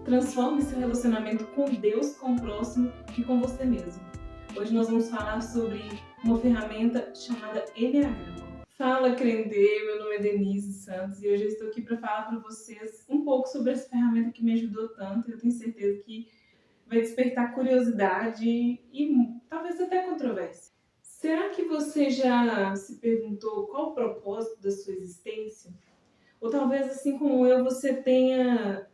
Transforme seu relacionamento com Deus, com o próximo e com você mesmo. Hoje nós vamos falar sobre uma ferramenta chamada Enneagrama. Fala, Crendê! Meu nome é Denise Santos e hoje eu estou aqui para falar para vocês um pouco sobre essa ferramenta que me ajudou tanto. Eu tenho certeza que vai despertar curiosidade e talvez até controvérsia. Será que você já se perguntou qual o propósito da sua existência? Ou talvez, assim como eu, você tenha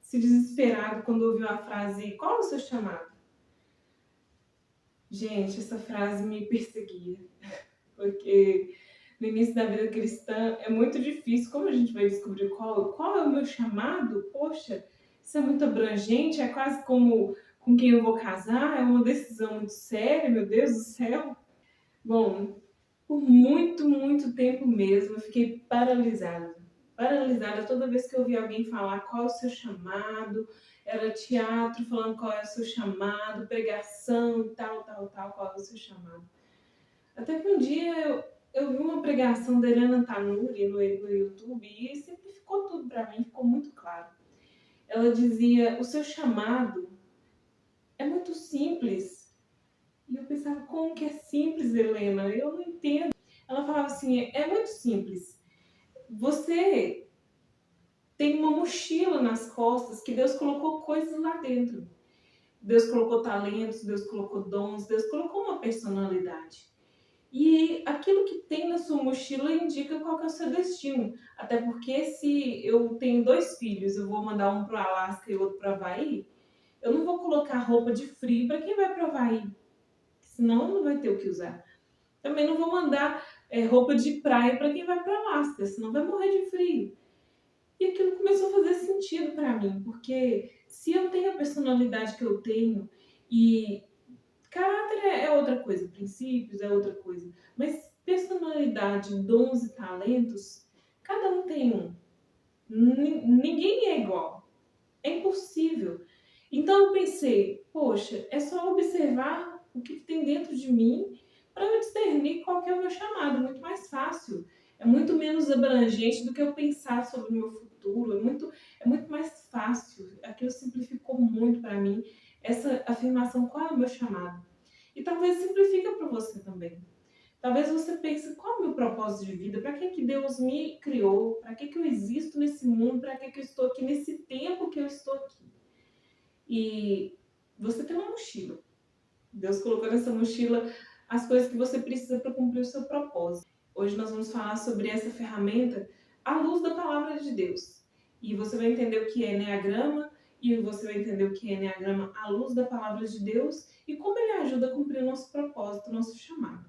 se desesperado quando ouviu a frase "Qual é o seu chamado?". Gente, essa frase me perseguia, porque no início da vida cristã é muito difícil. Como a gente vai descobrir qual é o meu chamado? Poxa, isso é muito abrangente, é quase como com quem eu vou casar, é uma decisão muito séria, meu Deus do céu. Bom, por muito tempo mesmo eu fiquei paralisada. Paralisada toda vez que eu ouvia alguém falar qual é o seu chamado, era teatro falando qual é o seu chamado, pregação e tal, qual é o seu chamado. Até que um dia eu vi uma pregação da Helena Tanuri no YouTube e simplificou tudo para mim, ficou muito claro. Ela dizia, o seu chamado é muito simples. E eu pensava, como que é simples, Helena? Eu não entendo. Ela falava assim, é muito simples. Você tem uma mochila nas costas que Deus colocou coisas lá dentro. Deus colocou talentos, Deus colocou dons, Deus colocou uma personalidade. E aquilo que tem na sua mochila indica qual que é o seu destino. Até porque se eu tenho 2 filhos, eu vou mandar um para o Alasca e outro para o Havaí, eu não vou colocar roupa de frio para quem vai para o Havaí, senão não vai ter o que usar. Também não vou mandar roupa de praia para quem vai para o Alasca, senão vai morrer de frio. E aquilo começou a fazer sentido para mim, porque se eu tenho a personalidade que eu tenho, e caráter é outra coisa, princípios é outra coisa, mas personalidade, dons e talentos, cada um tem um. Ninguém é igual. É impossível. Então eu pensei, poxa, é só observar o que tem dentro de mim para eu discernir qual que é o meu chamado. Muito mais fácil. É muito menos abrangente do que eu pensar sobre o meu futuro. É muito mais fácil. Aquilo simplificou muito para mim essa afirmação, qual é o meu chamado. E talvez simplifica para você também. Talvez você pense, qual é o meu propósito de vida? Para que Deus me criou? Para que eu existo nesse mundo? Para que eu estou aqui nesse tempo que eu estou aqui? E você tem uma mochila. Deus colocou nessa mochila as coisas que você precisa para cumprir o seu propósito. Hoje nós vamos falar sobre essa ferramenta à luz da palavra de Deus. E você vai entender o que é Enneagrama, e você vai entender o que é Enneagrama à luz da palavra de Deus e como ele ajuda a cumprir o nosso propósito, o nosso chamado.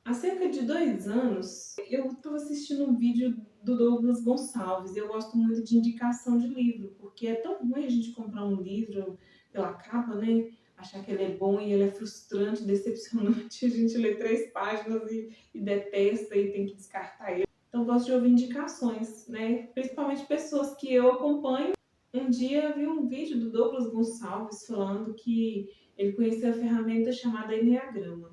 Há cerca de 2 anos, eu estava assistindo um vídeo do Douglas Gonçalves. Eu gosto muito de indicação de livro, porque é tão ruim a gente comprar um livro pela capa, né? Achar que ele é bom e ele é frustrante, decepcionante. A gente lê 3 páginas e detesta e tem que descartar ele. Então, eu gosto de ouvir indicações, né? Principalmente pessoas que eu acompanho. Um dia eu vi um vídeo do Douglas Gonçalves falando que ele conheceu a ferramenta chamada Enneagrama.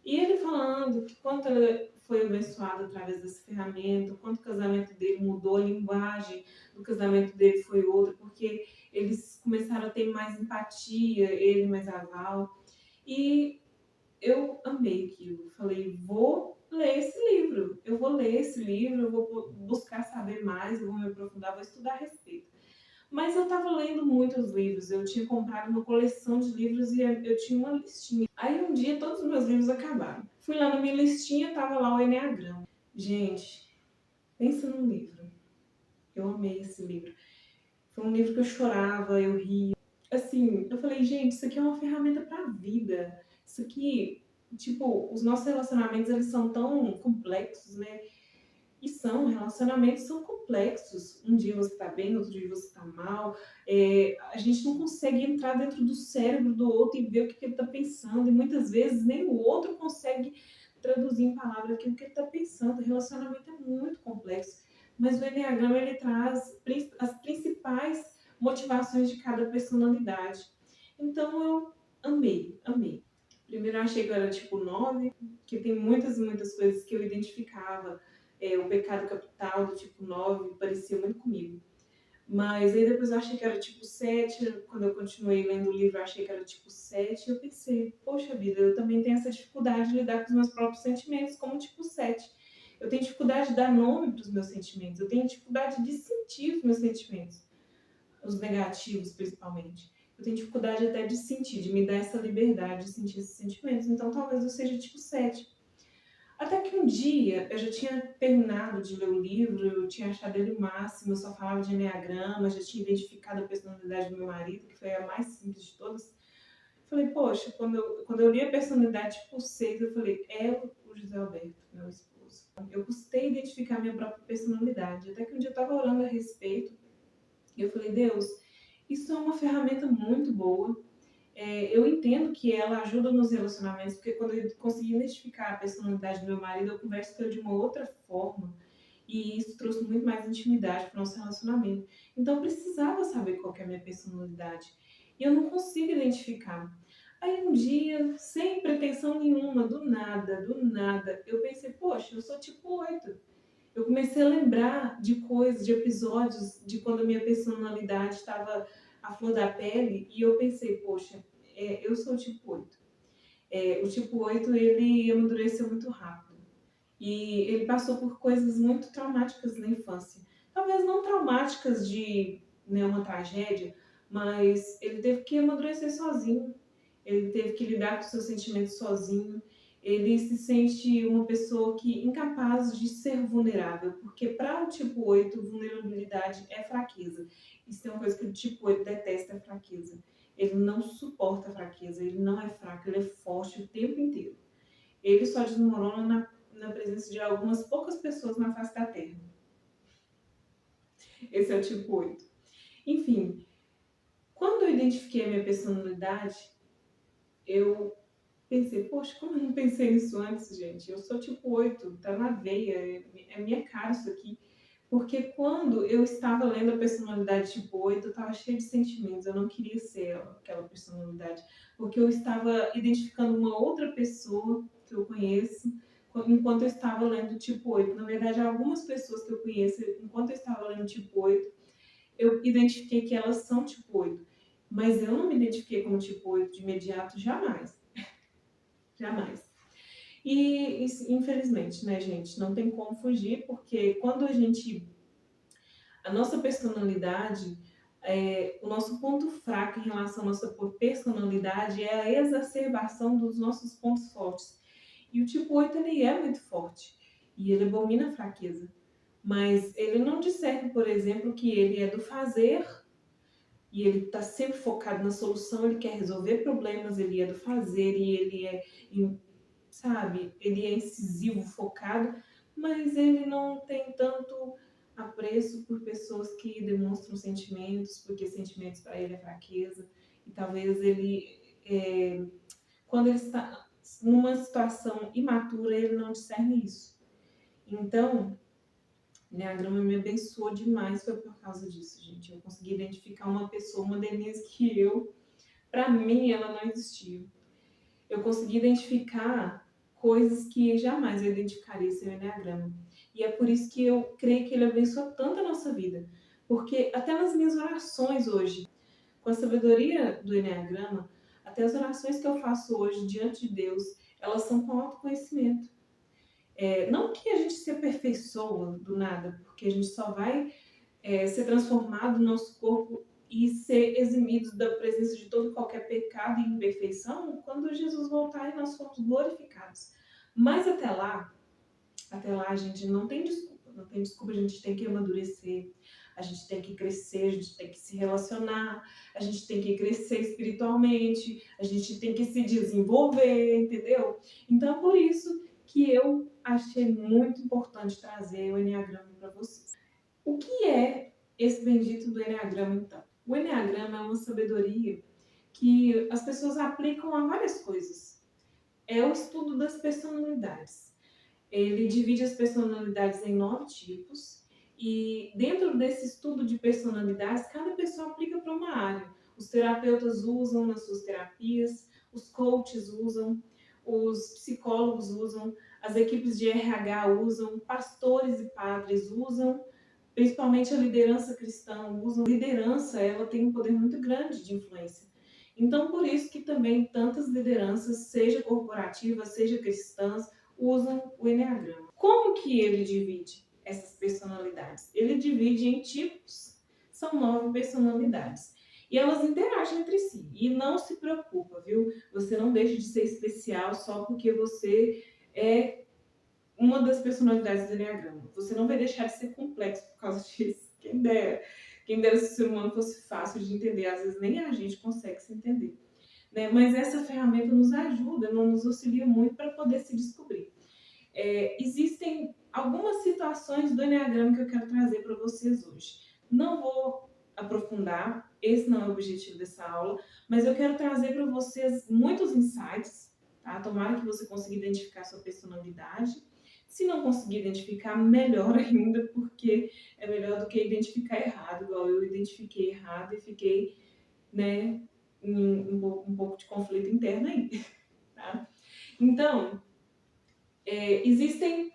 E ele falando que quanto ele foi abençoado através dessa ferramenta, quanto o casamento dele mudou, a linguagem do casamento dele foi outra, porque eles começaram a ter mais empatia, ele mais a Val. E eu amei aquilo. Falei, vou ler esse livro. Eu vou ler esse livro, eu vou buscar saber mais, eu vou me aprofundar, vou estudar a respeito. Mas eu estava lendo muitos livros, eu tinha comprado uma coleção de livros e eu tinha uma listinha. Aí um dia todos os meus livros acabaram. Fui lá na minha listinha, tava lá o Enneagrama. Gente, pensa num livro. Eu amei esse livro. Foi um livro que eu chorava, eu ria. Assim, eu falei, gente, isso aqui é uma ferramenta para a vida. Isso aqui, tipo, os nossos relacionamentos, eles são tão complexos, né? E relacionamentos são complexos. Um dia você está bem, outro dia você está mal. A gente não consegue entrar dentro do cérebro do outro e ver o que ele está pensando. E muitas vezes nem o outro consegue traduzir em palavras aquilo que ele está pensando. O relacionamento é muito complexo. Mas o Enneagrama, ele traz as principais motivações de cada personalidade. Então eu amei. Primeiro eu achei que eu era tipo 9, que tem muitas coisas que eu identificava. O pecado capital do tipo 9 parecia muito comigo. Mas aí depois eu achei que era tipo 7. Quando eu continuei lendo o livro, eu achei que era tipo 7. E eu pensei, poxa vida, eu também tenho essa dificuldade de lidar com os meus próprios sentimentos como tipo 7. Eu tenho dificuldade de dar nome para os meus sentimentos, eu tenho dificuldade de sentir os meus sentimentos, os negativos principalmente. Eu tenho dificuldade até de sentir, de me dar essa liberdade de sentir esses sentimentos. Então talvez eu seja tipo 7. Até que um dia eu já tinha terminado de ler o livro, eu tinha achado ele o máximo, eu só falava de enneagrama, já tinha identificado a personalidade do meu marido, que foi a mais simples de todas. Falei, poxa, quando eu li a personalidade tipo 6, eu falei, é o José Alberto, meu esposo. Eu custei identificar minha própria personalidade. Até que um dia eu estava orando a respeito e eu falei, Deus, isso é uma ferramenta muito boa. Eu entendo que ela ajuda nos relacionamentos, porque quando eu consegui identificar a personalidade do meu marido, eu converso com ele de uma outra forma. E isso trouxe muito mais intimidade para o nosso relacionamento. Então eu precisava saber qual que é a minha personalidade. E eu não consigo identificar. Aí um dia, sem pretensão nenhuma, do nada, eu pensei, poxa, eu sou tipo 8. Eu comecei a lembrar de coisas, de episódios, de quando a minha personalidade estava à flor da pele, e eu pensei, poxa, eu sou o tipo 8. O tipo 8 ele amadureceu muito rápido. E ele passou por coisas muito traumáticas na infância. Talvez não traumáticas de, né, uma tragédia, mas ele teve que amadurecer sozinho. Ele teve que lidar com seus sentimentos sozinho. Ele se sente uma pessoa que incapaz de ser vulnerável, porque para o tipo 8 vulnerabilidade é fraqueza. Isso é uma coisa que o tipo 8 detesta, é fraqueza. Ele não suporta a fraqueza, ele não é fraco, ele é forte o tempo inteiro. Ele só desmorona na presença de algumas poucas pessoas na face da Terra. Esse é o tipo 8. Enfim, quando eu identifiquei a minha personalidade, eu pensei, poxa, como eu não pensei nisso antes, gente? Eu sou tipo 8, tá na veia, é minha cara isso aqui. Porque quando eu estava lendo a personalidade tipo 8, eu estava cheia de sentimentos, eu não queria ser aquela personalidade. Porque eu estava identificando uma outra pessoa que eu conheço enquanto eu estava lendo tipo 8. Na verdade, algumas pessoas que eu conheço, enquanto eu estava lendo tipo 8, eu identifiquei que elas são tipo 8. Mas eu não me identifiquei como tipo 8 de imediato, jamais. Jamais. E infelizmente, né, gente, não tem como fugir, porque quando a nossa personalidade, o nosso ponto fraco em relação à nossa personalidade é a exacerbação dos nossos pontos fortes. E o tipo 8 ele é muito forte e ele abomina a fraqueza. Mas ele não discerne, por exemplo, que ele é do fazer e ele está sempre focado na solução, ele quer resolver problemas, ele é do fazer e ele é, sabe, ele é incisivo, focado, mas ele não tem tanto apreço por pessoas que demonstram sentimentos, porque sentimentos para ele é fraqueza. E talvez ele, quando ele está numa situação imatura, ele não discerne isso. Então, né, a grama me abençoou demais, foi por causa disso, gente. Eu consegui identificar uma pessoa, uma Denise que para mim, ela não existiu. Eu consegui identificar coisas que jamais eu identificaria sem o Enneagrama. E é por isso que eu creio que ele abençoa tanto a nossa vida. Porque até nas minhas orações hoje, com a sabedoria do Enneagrama, até as orações que eu faço hoje diante de Deus, elas são com autoconhecimento. Não que a gente se aperfeiçoa do nada, porque a gente só vai ser transformado no nosso corpo e ser eximidos da presença de todo e qualquer pecado e imperfeição quando Jesus voltar e nós formos glorificados. Mas até lá, a gente não tem desculpa, não tem desculpa, a gente tem que amadurecer, a gente tem que crescer, a gente tem que se relacionar, a gente tem que crescer espiritualmente, a gente tem que se desenvolver, entendeu? Então, por isso que eu achei muito importante trazer o Enneagrama para vocês. O que é esse bendito do Enneagrama, então? O Enneagrama é uma sabedoria que as pessoas aplicam a várias coisas. É o estudo das personalidades. Ele divide as personalidades em 9 tipos e dentro desse estudo de personalidades, cada pessoa aplica para uma área. Os terapeutas usam nas suas terapias, os coaches usam, os psicólogos usam, as equipes de RH usam, pastores e padres usam, Principalmente a liderança cristã, usa liderança, ela tem um poder muito grande de influência. Então, por isso que também tantas lideranças, seja corporativas, seja cristãs, usam o Enneagrama. Como que ele divide essas personalidades? Ele divide em tipos, são 9 personalidades. E elas interagem entre si. E não se preocupa, viu? Você não deixa de ser especial só porque você é uma das personalidades do Enneagrama. Você não vai deixar de ser complexo por causa disso. Quem dera. Quem dera se o ser humano fosse fácil de entender. Às vezes nem a gente consegue se entender. Né? Mas essa ferramenta nos ajuda, nos auxilia muito para poder se descobrir. Existem algumas situações do Enneagrama que eu quero trazer para vocês hoje. Não vou aprofundar, esse não é o objetivo dessa aula, mas eu quero trazer para vocês muitos insights, tá? Tomara que você consiga identificar sua personalidade. Se não conseguir identificar, melhor ainda, porque é melhor do que identificar errado, igual eu identifiquei errado e fiquei, né, em um pouco de conflito interno aí, tá? Então, existem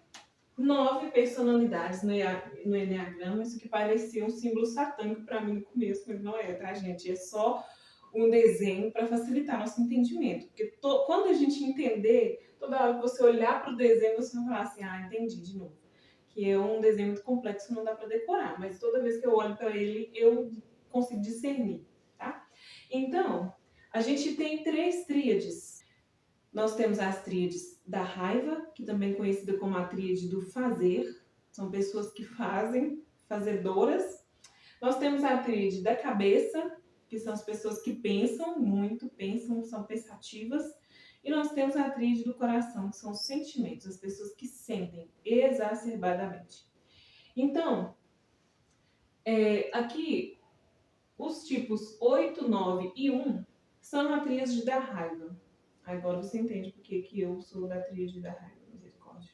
9 personalidades no Enneagrama, isso que parecia um símbolo satânico para mim no começo, mas não é, tá, gente? É só um desenho para facilitar nosso entendimento. Porque quando a gente entender, toda hora que você olhar para o desenho, você vai falar assim, entendi de novo. Que é um desenho muito complexo, não dá para decorar, mas toda vez que eu olho para ele, eu consigo discernir, tá? Então, a gente tem 3 tríades. Nós temos as tríades da raiva, que também é conhecida como a tríade do fazer. São pessoas que fazem, fazedoras. Nós temos a tríade da cabeça, que são as pessoas que pensam muito, pensam, são pensativas. E nós temos a tríade do coração, que são os sentimentos, as pessoas que sentem exacerbadamente. Então, aqui, os tipos 8, 9 e 1 são a tríade da raiva. Agora você entende por que eu sou da tríade da raiva, misericórdia.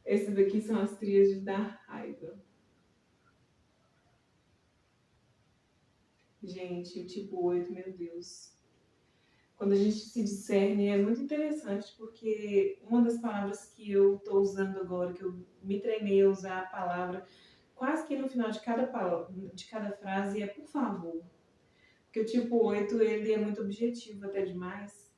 Esses daqui são as tríades da raiva. Gente, o tipo 8, meu Deus. Quando a gente se discerne é muito interessante, porque uma das palavras que eu estou usando agora, que eu me treinei a usar a palavra, quase que no final de cada palavra, de cada frase, é por favor. Porque o tipo 8, ele é muito objetivo até demais.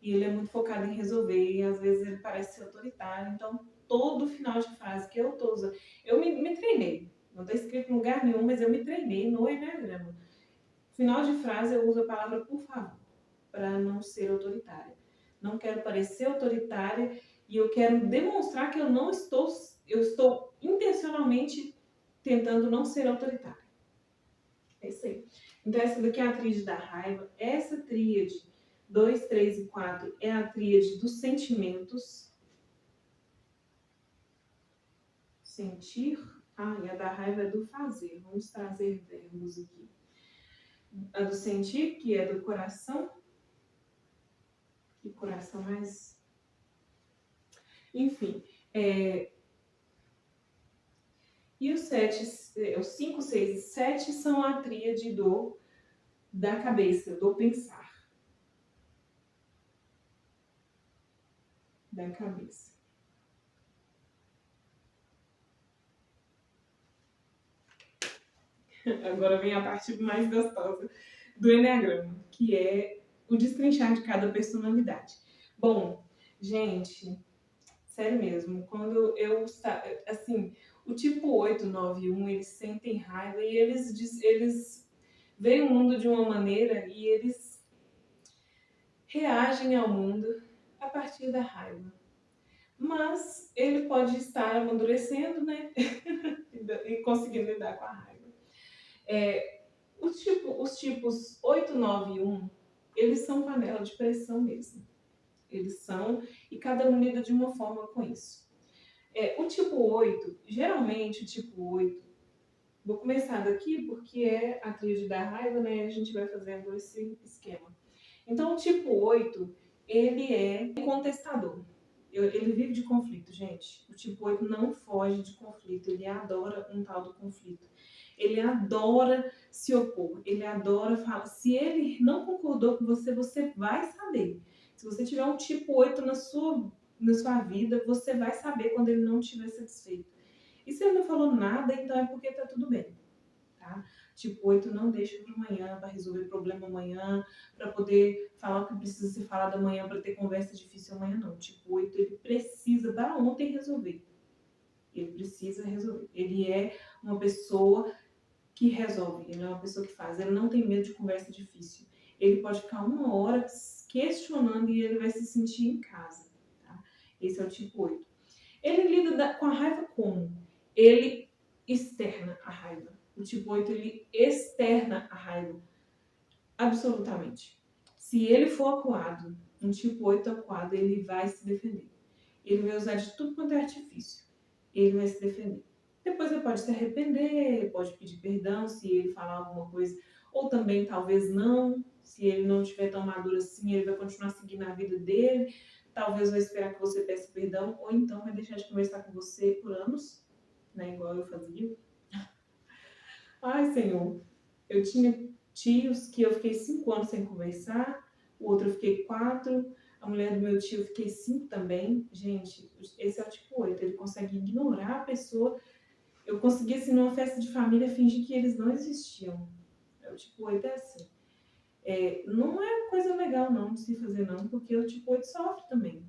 E ele é muito focado em resolver, e às vezes ele parece ser autoritário. Então, todo final de frase que eu estou usando... Eu me treinei. Não está escrito em lugar nenhum, mas eu me treinei no Enneagrama. Final de frase eu uso a palavra por favor, para não ser autoritária. Não quero parecer autoritária e eu quero demonstrar que eu não estou... Eu estou intencionalmente tentando não ser autoritária. É isso aí. Então, essa daqui é a tríade da raiva. Essa tríade 2, 3 e 4 é a tríade dos sentimentos. Sentir. E a da raiva é do fazer. Vamos trazer verbos aqui. A do sentir, que é do coração. Que coração mais... Enfim. E os 5, 6 e 7 são a tríade da cabeça, do pensar. Da cabeça. Agora vem a parte mais gostosa do Enneagrama, que é o destrinchar de cada personalidade. Bom, gente, sério mesmo, quando assim, o tipo 8, 9 e 1, eles sentem raiva e eles veem o mundo de uma maneira e eles reagem ao mundo a partir da raiva. Mas ele pode estar amadurecendo, né? E conseguindo lidar com a raiva. Os tipos 8, 9 e 1, eles são panela de pressão mesmo. Eles são, e cada um lida de uma forma com isso. O tipo 8, geralmente o tipo 8, vou começar daqui porque é a tríade da raiva, né? A gente vai fazendo esse esquema. Então, o tipo 8, ele é contestador. Ele vive de conflito, gente. O tipo 8 não foge de conflito, ele adora um tal do conflito. Ele adora se opor, ele adora falar. Se ele não concordou com você, você vai saber. Se você tiver um tipo 8 na sua vida, você vai saber quando ele não estiver satisfeito. E se ele não falou nada, então é porque tá tudo bem, tá? Tipo 8 não deixa para amanhã, para resolver problema amanhã, para poder falar o que precisa ser falado amanhã, para ter conversa difícil amanhã, não. Tipo 8 ele precisa da ontem resolver. Ele precisa resolver. Ele é uma pessoa que resolve, ele é uma pessoa que faz. Ele não tem medo de conversa difícil. Ele pode ficar uma hora questionando e ele vai se sentir em casa, tá? Esse é o tipo 8. Ele lida com a raiva como? Ele externa a raiva. O tipo 8 ele externa a raiva. Absolutamente. Se ele for acuado, um tipo 8 acuado, ele vai se defender. Ele vai usar de tudo quanto é artifício. Ele vai se defender. Depois ele pode se arrepender, pode pedir perdão se ele falar alguma coisa, ou também talvez não. Se ele não estiver tão maduro assim, ele vai continuar seguindo a vida dele. Talvez vai esperar que você peça perdão, ou então vai deixar de conversar com você por anos, né? Igual eu fazia. Ai, Senhor, eu tinha tios que eu fiquei 5 anos sem conversar, o outro eu fiquei 4, a mulher do meu tio eu fiquei 5 também. Gente, esse é o tipo 8, ele consegue ignorar a pessoa. Eu consegui, assim, numa festa de família, fingir que eles não existiam. O tipo 8 é assim. Não é coisa legal não de se fazer não, porque o tipo 8 sofre também.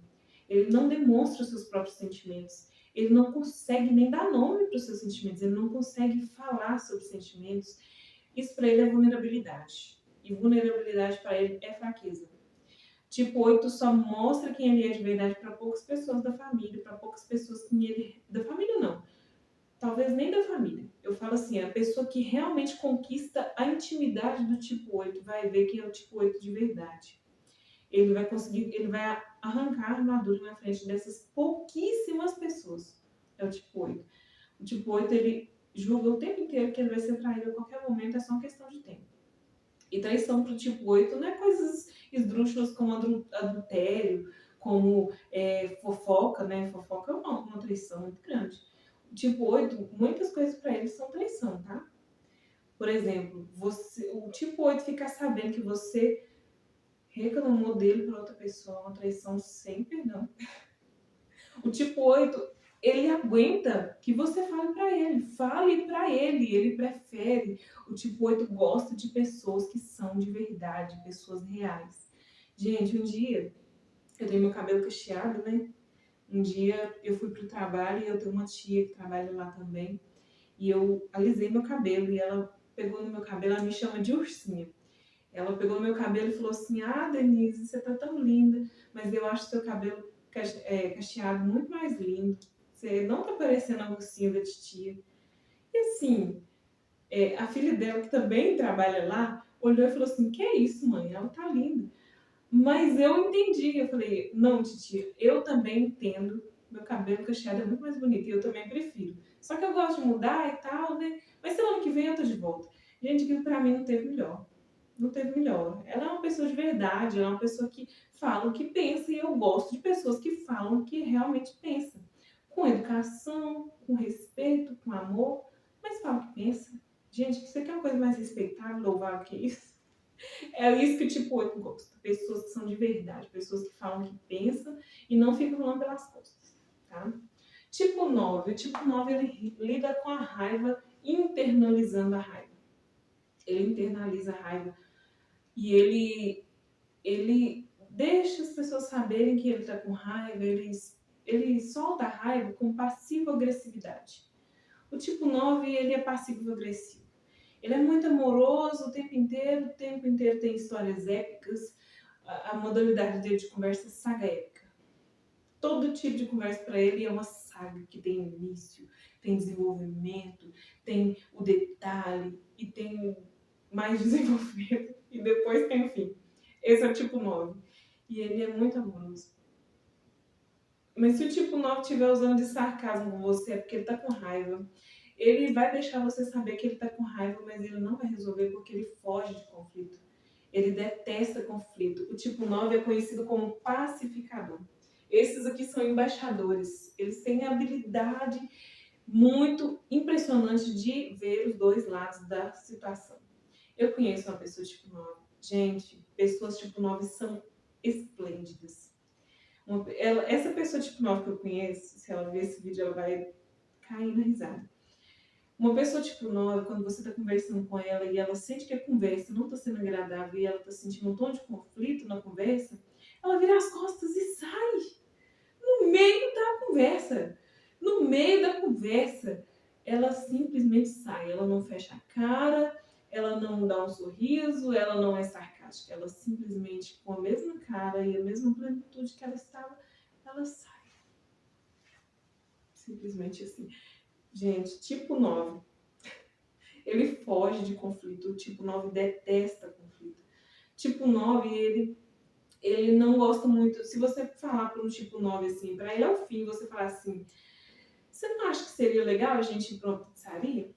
Ele não demonstra os seus próprios sentimentos. Ele não consegue nem dar nome para os seus sentimentos. Ele não consegue falar sobre sentimentos. Isso para ele é vulnerabilidade. E vulnerabilidade para ele é fraqueza. Tipo 8 só mostra quem ele é de verdade para poucas pessoas da família, para poucas pessoas que ele... Da família não. Talvez nem da família. Eu falo assim, a pessoa que realmente conquista a intimidade do tipo 8 vai ver quem é o tipo 8 de verdade. Ele vai conseguir, ele vai arrancar a armadura na frente dessas pouquíssimas pessoas. É o tipo 8. O tipo 8, ele julga o tempo inteiro que ele vai ser traído a qualquer momento, é só uma questão de tempo. E traição para o tipo 8 não é coisas esdrúxulas como adultério, como fofoca, né? Fofoca é uma traição muito grande. O tipo 8, muitas coisas para ele são traição, tá? Por exemplo, o tipo 8 ficar sabendo que você reclamou dele para outra pessoa, uma traição sem perdão. O tipo 8, ele aguenta que você fale para ele prefere. O tipo 8 gosta de pessoas que são de verdade, pessoas reais. Gente, um dia, eu tenho meu cabelo cacheado, né? Um dia eu fui pro trabalho e eu tenho uma tia que trabalha lá também. E eu alisei meu cabelo e ela pegou no meu cabelo, ela me chama de ursinha. Ela pegou no meu cabelo e falou assim: Ah, Denise, você tá tão linda, mas eu acho seu cabelo cacheado muito mais lindo. Você não tá parecendo a ursinha da titia. E assim, a filha dela, que também trabalha lá, olhou e falou assim: Que é isso, mãe? Ela tá linda. Mas eu entendi. Eu falei: Não, titia, eu também entendo. Meu cabelo cacheado é muito mais bonito e eu também prefiro. Só que eu gosto de mudar e tal, né? Mas semana que vem eu tô de volta. Gente, aquilo pra mim não teve melhor. Não teve melhor. Ela é uma pessoa de verdade, ela é uma pessoa que fala o que pensa e eu gosto de pessoas que falam o que realmente pensam. Com educação, com respeito, com amor, mas fala o que pensa. Gente, você quer uma coisa mais respeitável, louvável que isso? É isso que o tipo 8 gosta. Pessoas que são de verdade, pessoas que falam o que pensam e não ficam falando pelas costas, tá? Tipo 9. O tipo 9 ele lida com a raiva internalizando a raiva. Ele internaliza a raiva e ele deixa as pessoas saberem que ele está com raiva, ele solta a raiva com passivo-agressividade. O tipo 9 ele é passivo-agressivo. Ele é muito amoroso o tempo inteiro tem histórias épicas, a modalidade dele de conversa é saga épica. Todo tipo de conversa para ele é uma saga que tem início, tem desenvolvimento, tem o detalhe e tem mais desenvolvimento e depois tem o fim. Esse é o tipo 9. E ele é muito amoroso. Mas se o tipo 9 estiver usando de sarcasmo com você, é porque ele tá com raiva. Ele vai deixar você saber que ele tá com raiva, mas ele não vai resolver porque ele foge de conflito. Ele detesta conflito. O tipo 9 é conhecido como pacificador. Esses aqui são embaixadores. Eles têm a habilidade muito impressionante de ver os dois lados da situação. Eu conheço uma pessoa tipo 9. Gente, pessoas tipo 9 são esplêndidas. Essa pessoa tipo 9 que eu conheço, se ela ver esse vídeo, ela vai cair na risada. Uma pessoa tipo 9, quando você está conversando com ela e ela sente que a conversa não está sendo agradável e ela está sentindo um tom de conflito na conversa, ela vira as costas e sai no meio da conversa. No meio da conversa, ela simplesmente sai. Ela não fecha a cara, ela não dá um sorriso, ela não é sarcástica. Ela simplesmente, com a mesma cara e a mesma plenitude que ela estava, ela sai. Simplesmente assim. Gente, tipo 9, ele foge de conflito. O tipo 9 detesta conflito. Tipo 9, ele não gosta muito. Se você falar para um tipo 9 assim, para ele é o fim, você falar assim: você não acha que seria legal a gente ir para uma pizzaria?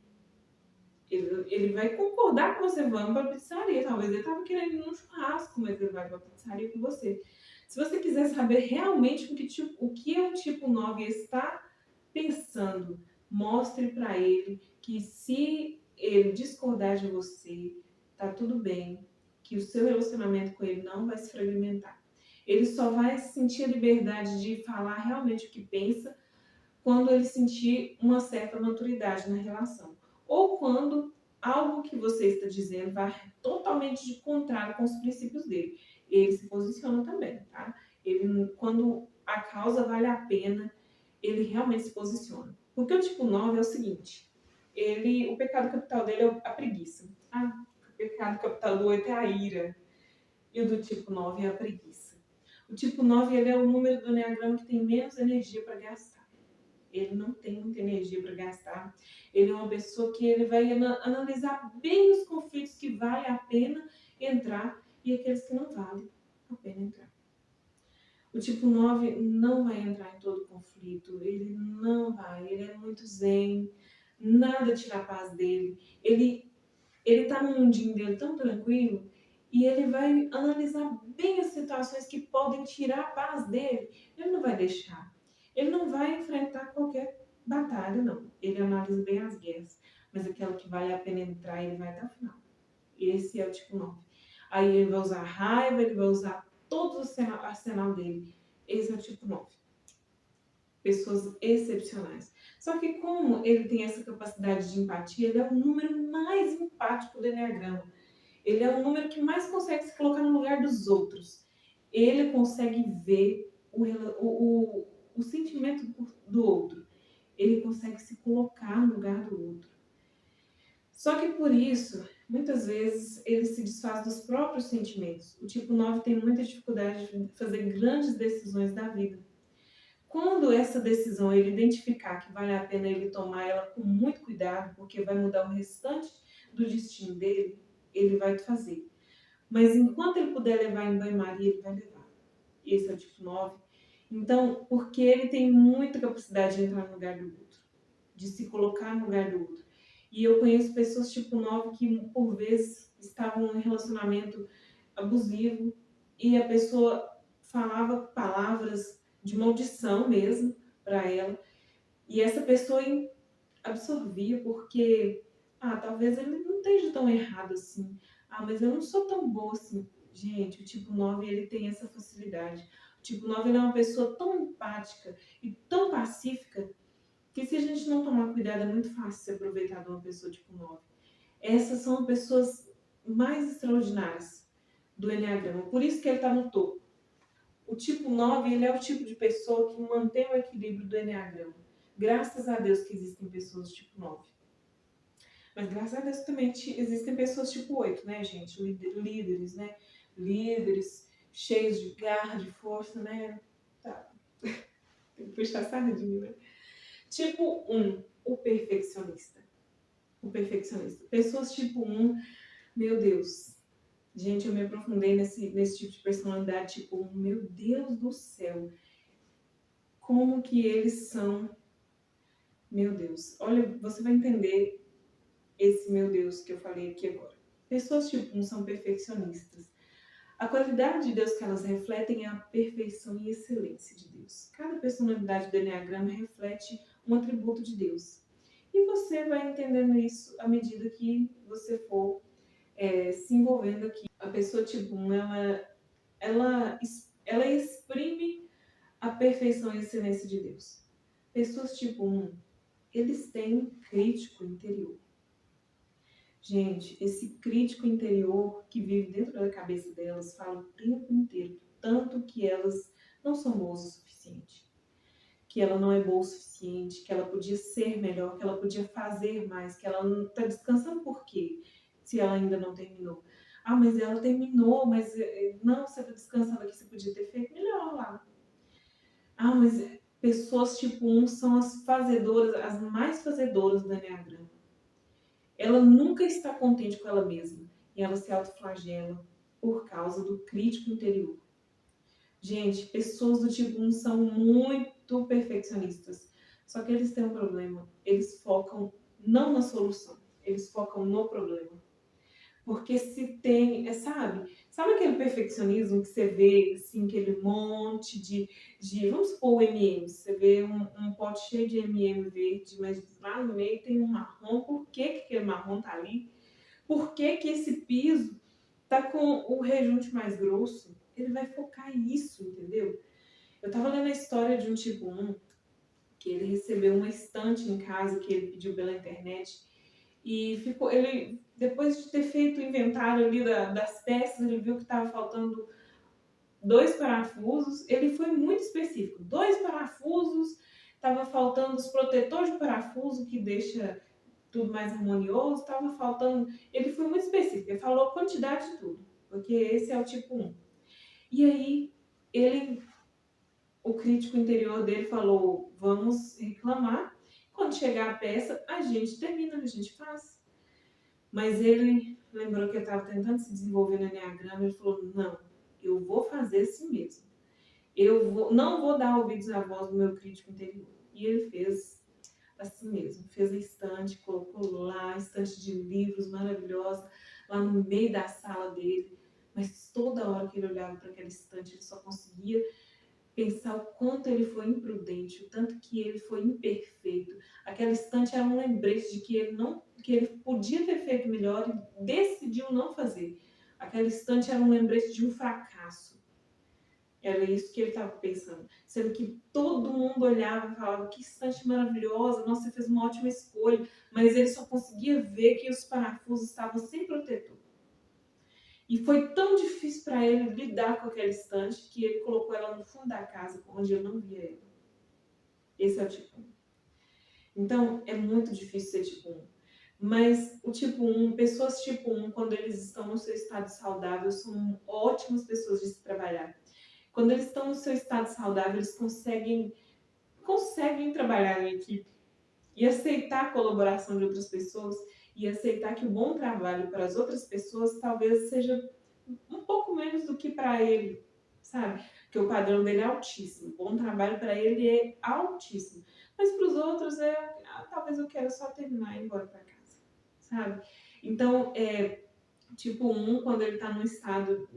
Ele vai concordar com você, vamos para a pizzaria. Talvez ele estava querendo ir num churrasco, mas ele vai para a pizzaria com você. Se você quiser saber realmente o que o tipo 9 está pensando, mostre para ele que se ele discordar de você, tá tudo bem, que o seu relacionamento com ele não vai se fragmentar. Ele só vai sentir a liberdade de falar realmente o que pensa quando ele sentir uma certa maturidade na relação. Ou quando algo que você está dizendo vai totalmente de contrário com os princípios dele. Ele se posiciona também, tá? Ele, quando a causa vale a pena, ele realmente se posiciona. Porque o tipo 9 é o seguinte, o pecado capital dele é a preguiça. O pecado capital do 8 é a ira. E o do tipo 9 é a preguiça. O tipo 9 ele é o número do enneagrama que tem menos energia para gastar. Ele não tem muita energia para gastar. Ele é uma pessoa que ele vai analisar bem os conflitos que vale a pena entrar e aqueles que não vale a pena entrar. O tipo 9 não vai entrar em todo conflito, ele não vai, ele é muito zen, nada tira a paz dele. Ele tá no mundinho dele tão tranquilo e ele vai analisar bem as situações que podem tirar a paz dele. Ele não vai deixar. Ele não vai enfrentar qualquer batalha, não. Ele analisa bem as guerras. Mas aquela que vale a pena entrar, ele vai até o final. Esse é o tipo 9. Aí ele vai usar raiva, ele vai usar todo o arsenal dele. Esse é o tipo 9. Pessoas excepcionais. Só que como ele tem essa capacidade de empatia, ele é o número mais empático do Enneagrama. Ele é o número que mais consegue se colocar no lugar dos outros. Ele consegue ver o sentimento do outro. Ele consegue se colocar no lugar do outro. Só que por isso, muitas vezes, ele se desfaz dos próprios sentimentos. O tipo 9 tem muita dificuldade de fazer grandes decisões da vida. Quando essa decisão ele identificar que vale a pena ele tomar ela com muito cuidado, porque vai mudar o restante do destino dele, ele vai fazer. Mas enquanto ele puder levar em banho-maria, ele vai levar. Esse é o tipo 9. Então, porque ele tem muita capacidade de entrar no lugar do outro, de se colocar no lugar do outro. E eu conheço pessoas tipo 9 que, por vezes, estavam em um relacionamento abusivo e a pessoa falava palavras de maldição mesmo para ela. E essa pessoa absorvia porque, talvez ele não esteja tão errado assim. Mas eu não sou tão boa assim. Gente, o tipo 9 ele tem essa facilidade. O tipo 9 ele é uma pessoa tão empática e tão pacífica que se a gente não tomar cuidado é muito fácil se aproveitar de uma pessoa tipo 9. Essas são pessoas mais extraordinárias do Enneagrama. Por isso que ele está no topo. O tipo 9 ele é o tipo de pessoa que mantém o equilíbrio do Enneagrama. Graças a Deus que existem pessoas tipo 9. Mas graças a Deus também existem pessoas tipo 8, né, gente? Líderes, né? Líderes cheios de garra, de força, né? Tá. Tem que puxar a sardinha, né? Tipo 1, o perfeccionista. O perfeccionista. Pessoas tipo 1, meu Deus. Gente, eu me aprofundei nesse tipo de personalidade tipo 1. Meu Deus do céu. Como que eles são. Meu Deus. Olha, você vai entender esse meu Deus que eu falei aqui agora. Pessoas tipo 1 são perfeccionistas. A qualidade de Deus que elas refletem é a perfeição e excelência de Deus. Cada personalidade do Enneagrama reflete um atributo de Deus. E você vai entendendo isso à medida que você for se envolvendo aqui. A pessoa tipo 1, ela exprime a perfeição e excelência de Deus. Pessoas tipo 1, eles têm um crítico interior. Gente, esse crítico interior que vive dentro da cabeça delas fala o tempo inteiro, tanto que elas não são boas o suficiente, que ela não é boa o suficiente, que ela podia ser melhor, que ela podia fazer mais, que ela não está descansando por quê? Se ela ainda não terminou. Ah, mas ela terminou, mas não, você está descansando aqui, você podia ter feito melhor lá. Ah, mas pessoas tipo um são as fazedoras, as mais fazedoras do Enneagrama. Ela nunca está contente com ela mesma e ela se autoflagela por causa do crítico interior. Gente, pessoas do tipo 1 são muito perfeccionistas. Só que eles têm um problema. Eles focam não na solução, eles focam no problema. Porque se tem, sabe aquele perfeccionismo que você vê, assim, aquele monte vamos supor o M&M, você vê um pote cheio de M&M verde, mas lá no meio tem um marrom, por que que aquele marrom tá ali? Por que que esse piso tá com o rejunte mais grosso? Ele vai focar nisso, entendeu? Eu tava lendo a história de um tipo 1, que ele recebeu uma estante em casa que ele pediu pela internet, e ficou, ele, depois de ter feito o inventário ali das peças, ele viu que estava faltando 2 parafusos. Ele foi muito específico: 2 parafusos, estava faltando os protetores de parafuso, que deixa tudo mais harmonioso, estava faltando. Ele foi muito específico, ele falou a quantidade de tudo, porque esse é o tipo 1. E aí, ele, o crítico interior dele falou: vamos reclamar. Quando chegar a peça, a gente termina, a gente faz. Mas ele lembrou que ele estava tentando se desenvolver no Enneagrama. Ele falou: não, eu vou fazer assim mesmo. Não vou dar ouvidos à voz do meu crítico interior. E ele fez assim mesmo. Fez a estante, colocou lá, a estante de livros maravilhosa, lá no meio da sala dele. Mas toda hora que ele olhava para aquela estante, ele só conseguia pensar o quanto ele foi imprudente, o tanto que ele foi imperfeito. Aquela estante era um lembrete de que ele podia ter feito melhor e decidiu não fazer. Aquela estante era um lembrete de um fracasso. Era isso que ele estava pensando. Sendo que todo mundo olhava e falava: que estante maravilhosa, nossa, você fez uma ótima escolha. Mas ele só conseguia ver que os parafusos estavam sem protetor. E foi tão difícil para ele lidar com aquela estante que ele colocou ela no fundo da casa, onde eu não via ela. Esse é o tipo 1. Então, é muito difícil ser tipo 1. Mas o tipo 1, pessoas tipo 1, quando eles estão no seu estado saudável, são ótimas pessoas de se trabalhar. Quando eles estão no seu estado saudável, eles conseguem trabalhar em equipe e aceitar a colaboração de outras pessoas e aceitar que o bom trabalho para as outras pessoas talvez seja um pouco menos do que para ele, sabe? Porque o padrão dele é altíssimo. O bom trabalho para ele é altíssimo. Mas para os outros talvez eu quero só terminar e ir embora para casa, sabe? Então, tipo 1, quando ele está num estado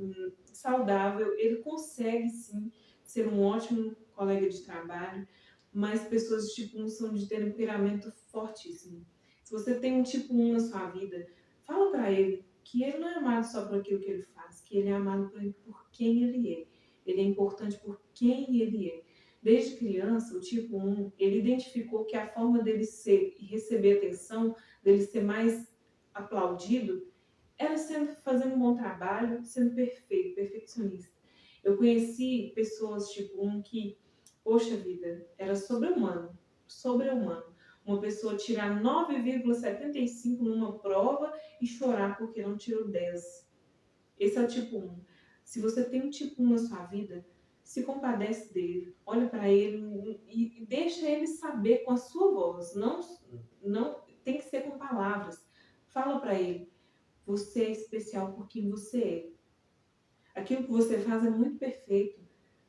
saudável, ele consegue sim ser um ótimo colega de trabalho, mas pessoas de tipo 1 são de temperamento fortíssimo. Se você tem um tipo 1 na sua vida, fala para ele que ele não é amado só por aquilo que ele faz, que ele é amado por quem ele é. Ele é importante por quem ele é. Desde criança, o tipo 1, ele identificou que a forma dele ser e receber atenção, dele ser mais aplaudido, era fazendo um bom trabalho, sendo perfeito, perfeccionista. Eu conheci pessoas tipo 1 que, poxa vida, era sobre-humano, sobre-humano. Uma pessoa tirar 9,75 numa prova e chorar porque não tirou 10. Esse é o tipo 1. Se você tem um tipo 1 na sua vida, se compadece dele, olha para ele e deixa ele saber com a sua voz. Não tem que ser com palavras. Fala para ele: você é especial por quem você é. Aquilo que você faz é muito perfeito,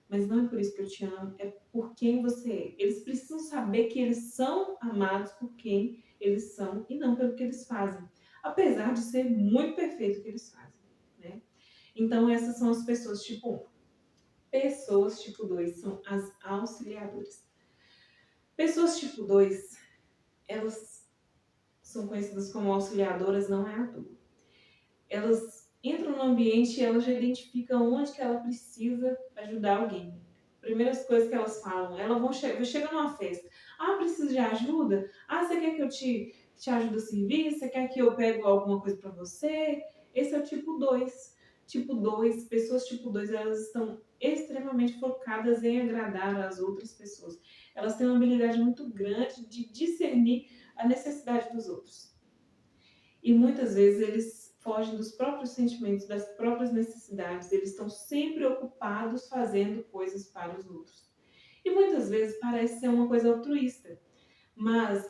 mas não é por isso que eu te amo, é por quem você é. Eles precisam saber que eles são amados por quem eles são e não pelo que eles fazem, apesar de ser muito perfeito o que eles fazem, né? Então, essas são as pessoas tipo 1. Pessoas tipo 2 são as auxiliadoras. Pessoas tipo 2, elas são conhecidas como auxiliadoras, não é à toa. Elas entram no ambiente e elas já identificam onde que ela precisa ajudar alguém. Primeiras coisas que elas falam, elas vão chegar numa festa. Ah, precisa de ajuda? Ah, você quer que eu te ajude a servir? Você quer que eu pegue alguma coisa para você? Esse é o tipo 2. Tipo 2, pessoas tipo 2, elas estão extremamente focadas em agradar as outras pessoas. Elas têm uma habilidade muito grande de discernir a necessidade dos outros. E muitas vezes eles fogem dos próprios sentimentos, das próprias necessidades, eles estão sempre ocupados fazendo coisas para os outros. E muitas vezes parece ser uma coisa altruísta, mas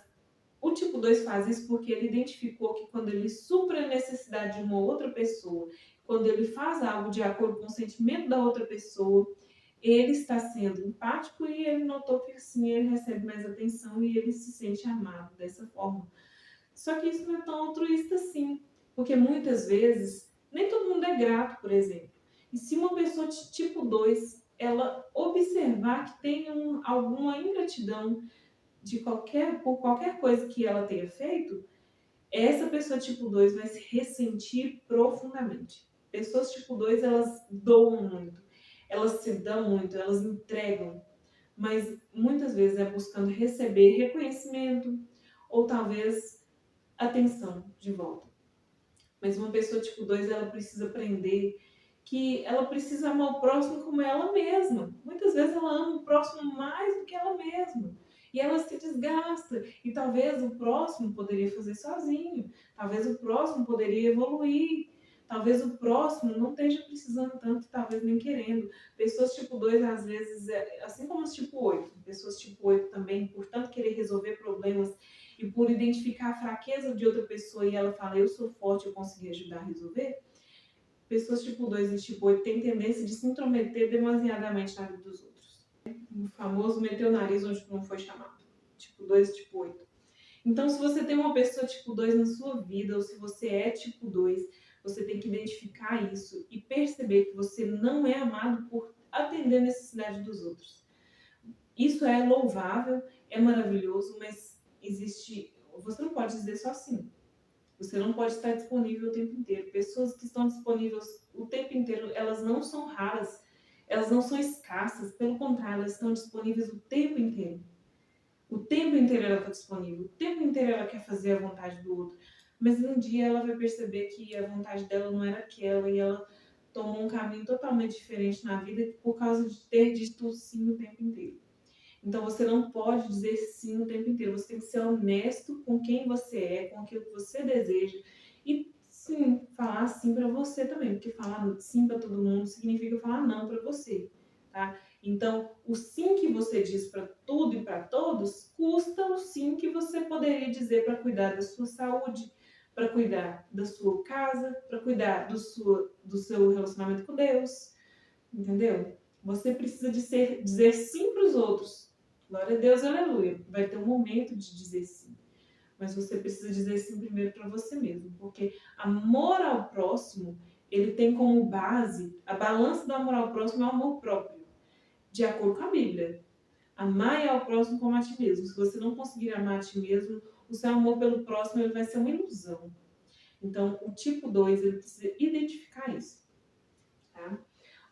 o tipo 2 faz isso porque ele identificou que quando ele supra a necessidade de uma outra pessoa, quando ele faz algo de acordo com o sentimento da outra pessoa, ele está sendo empático e ele notou que assim ele recebe mais atenção e ele se sente amado dessa forma. Só que isso não é tão altruísta assim, porque muitas vezes nem todo mundo é grato, por exemplo. E se uma pessoa de tipo 2 ela observar que tem alguma ingratidão por qualquer coisa que ela tenha feito, essa pessoa tipo 2 vai se ressentir profundamente. Pessoas tipo 2 elas doam muito, elas se dão muito, elas entregam, mas muitas vezes é buscando receber reconhecimento ou talvez atenção de volta. Mas uma pessoa tipo 2 ela precisa aprender que ela precisa amar o próximo como ela mesma. Muitas vezes ela ama o próximo mais do que ela mesma. E ela se desgasta. E talvez o próximo poderia fazer sozinho. Talvez o próximo poderia evoluir. Talvez o próximo não esteja precisando tanto, talvez nem querendo. Pessoas tipo 2 às vezes, assim como os tipo 8, pessoas tipo 8 também, por tanto querer resolver problemas e por identificar a fraqueza de outra pessoa e ela fala, eu sou forte, eu consegui ajudar a resolver, pessoas tipo 2 e tipo 8 têm tendência de se intrometer demasiadamente na vida dos outros. O famoso meter o nariz onde não foi chamado. Tipo 2 e tipo 8. Então, se você tem uma pessoa tipo 2 na sua vida, ou se você é tipo 2, você tem que identificar isso e perceber que você não é amado por atender a necessidade dos outros. Isso é louvável, é maravilhoso, mas existe. Você não pode dizer só assim. Você não pode estar disponível o tempo inteiro. Pessoas que estão disponíveis o tempo inteiro, elas não são raras, elas não são escassas, pelo contrário, elas estão disponíveis o tempo inteiro. O tempo inteiro ela está disponível, o tempo inteiro ela quer fazer a vontade do outro. Mas um dia ela vai perceber que a vontade dela não era aquela e ela tomou um caminho totalmente diferente na vida por causa de ter dito sim o tempo inteiro. Então você não pode dizer sim o tempo inteiro. Você tem que ser honesto com quem você é, com aquilo que você deseja. E sim, falar sim para você também. Porque falar sim para todo mundo significa falar não para você. Tá? Então, o sim que você diz para tudo e para todos custa o sim que você poderia dizer para cuidar da sua saúde, para cuidar da sua casa, para cuidar do seu relacionamento com Deus. Entendeu? Você precisa dizer sim para os outros. Glória a Deus, aleluia. Vai ter um momento de dizer sim. Mas você precisa dizer sim primeiro para você mesmo. Porque amor ao próximo, ele tem como base, a balança do amor ao próximo é o amor próprio. De acordo com a Bíblia. Amar ao próximo como a ti mesmo. Se você não conseguir amar a ti mesmo, o seu amor pelo próximo ele vai ser uma ilusão. Então, o tipo 2 ele precisa identificar isso. Tá?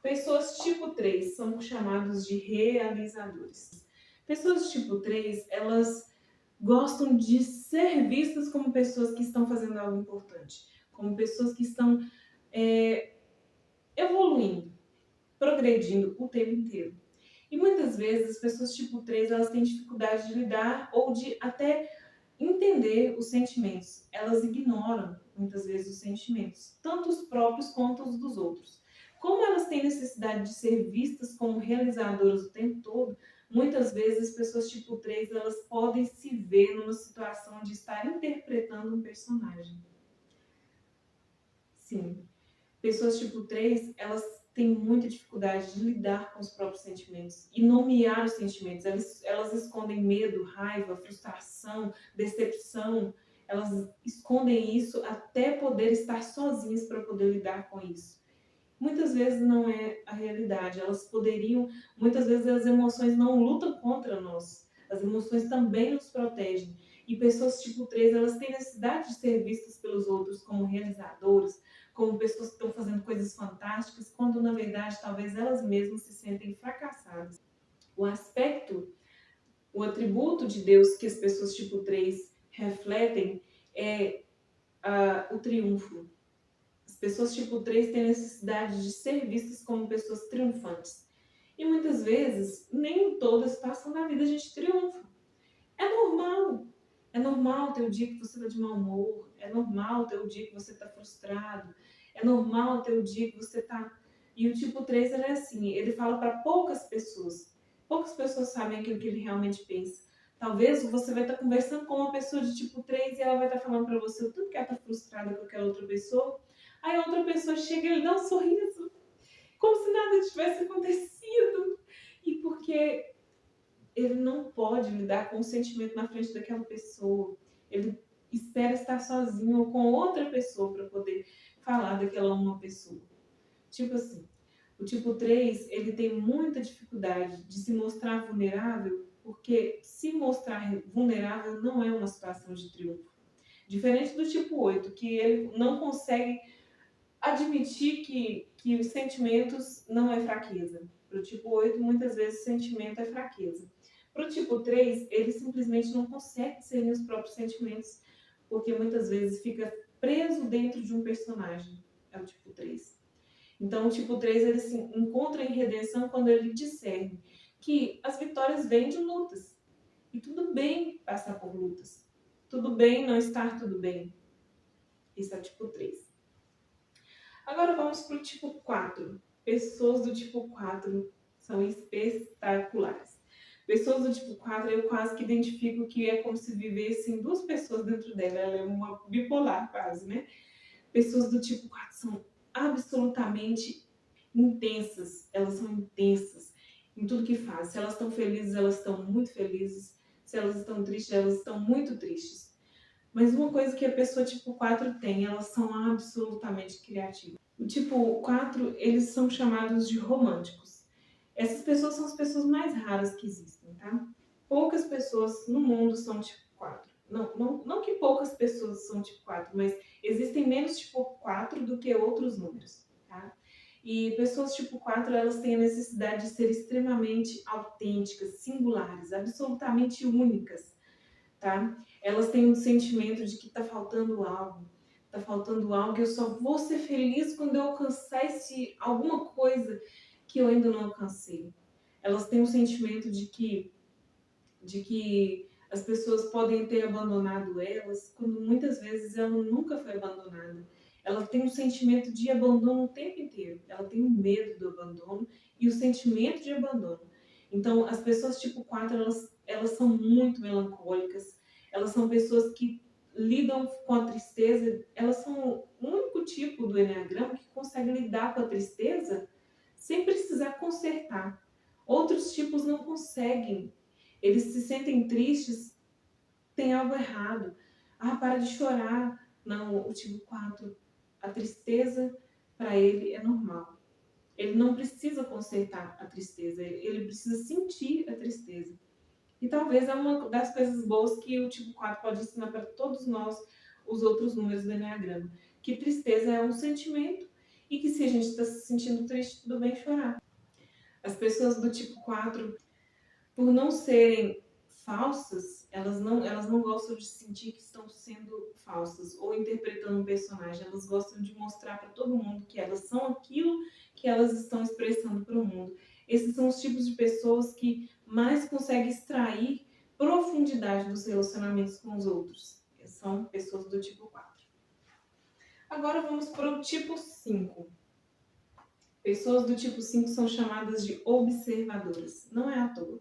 Pessoas tipo 3 são chamados de realizadores. Pessoas tipo 3 elas gostam de ser vistas como pessoas que estão fazendo algo importante, como pessoas que estão evoluindo, progredindo o tempo inteiro. E muitas vezes as pessoas tipo 3 elas têm dificuldade de lidar ou de até entender os sentimentos. Elas ignoram muitas vezes os sentimentos, tanto os próprios quanto os dos outros. Como elas têm necessidade de ser vistas como realizadoras o tempo todo, muitas vezes as pessoas tipo 3 elas podem se ver numa situação de estar interpretando um personagem. Sim. Pessoas tipo 3 elas têm muita dificuldade de lidar com os próprios sentimentos e nomear os sentimentos. Elas escondem medo, raiva, frustração, decepção. Elas escondem isso até poder estar sozinhas para poder lidar com isso. Muitas vezes não é a realidade. Elas poderiam, muitas vezes as emoções não lutam contra nós. As emoções também nos protegem. E pessoas tipo 3 elas têm necessidade de ser vistas pelos outros como realizadoras, como pessoas que estão fazendo coisas fantásticas, quando na verdade talvez elas mesmas se sentem fracassadas. O aspecto O atributo de Deus que as pessoas tipo 3 refletem é o triunfo. As pessoas tipo 3 têm necessidade de ser vistas como pessoas triunfantes. E muitas vezes, nem todas passam na vida de triunfo. É normal. É normal ter o dia que você está de mau humor. É normal ter o dia que você está frustrado. É normal ter o dia que você está. E o tipo 3 ele é assim: ele fala para poucas pessoas. Poucas pessoas sabem aquilo que ele realmente pensa. Talvez você vai estar conversando com uma pessoa de tipo 3 e ela vai estar falando para você o tanto que ela está frustrada com aquela outra pessoa. Aí a outra pessoa chega e ele dá um sorriso, como se nada tivesse acontecido. E porque ele não pode lidar com o sentimento na frente daquela pessoa. Ele espera estar sozinho ou com outra pessoa para poder falar daquela uma pessoa. Tipo assim, o tipo 3 ele tem muita dificuldade de se mostrar vulnerável, porque se mostrar vulnerável não é uma situação de triunfo. Diferente do tipo 8 que ele não consegue admitir que os sentimentos não é fraqueza. Para o tipo 8 muitas vezes, sentimento é fraqueza. Para o tipo 3 ele simplesmente não consegue discernir os próprios sentimentos, porque muitas vezes fica preso dentro de um personagem. É o tipo 3. Então, o tipo 3 ele se encontra em redenção quando ele discerne que as vitórias vêm de lutas. E tudo bem passar por lutas. Tudo bem não estar tudo bem. Isso é o tipo 3. Agora vamos para o tipo 4. Pessoas do tipo 4 são espetaculares. Pessoas do tipo 4 eu quase que identifico que é como se vivessem duas pessoas dentro dela. Ela é uma bipolar quase, né? Pessoas do tipo 4 são absolutamente intensas. Elas são intensas em tudo que fazem. Se elas estão felizes, elas estão muito felizes. Se elas estão tristes, elas estão muito tristes. Mas uma coisa que a pessoa tipo 4 tem, elas são absolutamente criativas. O tipo 4 eles são chamados de românticos. Essas pessoas são as pessoas mais raras que existem, tá? Poucas pessoas no mundo são tipo 4. Não que poucas pessoas são tipo 4, mas existem menos tipo 4 do que outros números, tá? E pessoas tipo 4 elas têm a necessidade de ser extremamente autênticas, singulares, absolutamente únicas, tá? Elas têm um sentimento de que tá faltando algo, e eu só vou ser feliz quando eu alcançar alguma coisa que eu ainda não alcancei. Elas têm um sentimento de que as pessoas podem ter abandonado elas, quando muitas vezes ela nunca foi abandonada. Ela tem um sentimento de abandono o tempo inteiro. Ela tem o medo do abandono e o sentimento de abandono. Então, as pessoas tipo 4 elas são muito melancólicas. Elas são pessoas que lidam com a tristeza. Elas são o único tipo do Enneagrama que consegue lidar com a tristeza sem precisar consertar. Outros tipos não conseguem. Eles se sentem tristes, tem algo errado. Ah, para de chorar. Não, o tipo 4, a tristeza para ele é normal. Ele não precisa consertar a tristeza, ele precisa sentir a tristeza. E talvez é uma das coisas boas que o tipo 4 pode ensinar para todos nós, os outros números do Enneagrama. Que tristeza é um sentimento e que se a gente está se sentindo triste, tudo bem chorar. As pessoas do tipo 4 por não serem falsas, elas não gostam de sentir que estão sendo falsas ou interpretando um personagem. Elas gostam de mostrar para todo mundo que elas são aquilo que elas estão expressando para o mundo. Esses são os tipos de pessoas que mais conseguem extrair profundidade dos relacionamentos com os outros. São pessoas do tipo 4. Agora vamos para o tipo 5. Pessoas do tipo 5 são chamadas de observadoras. Não é à toa.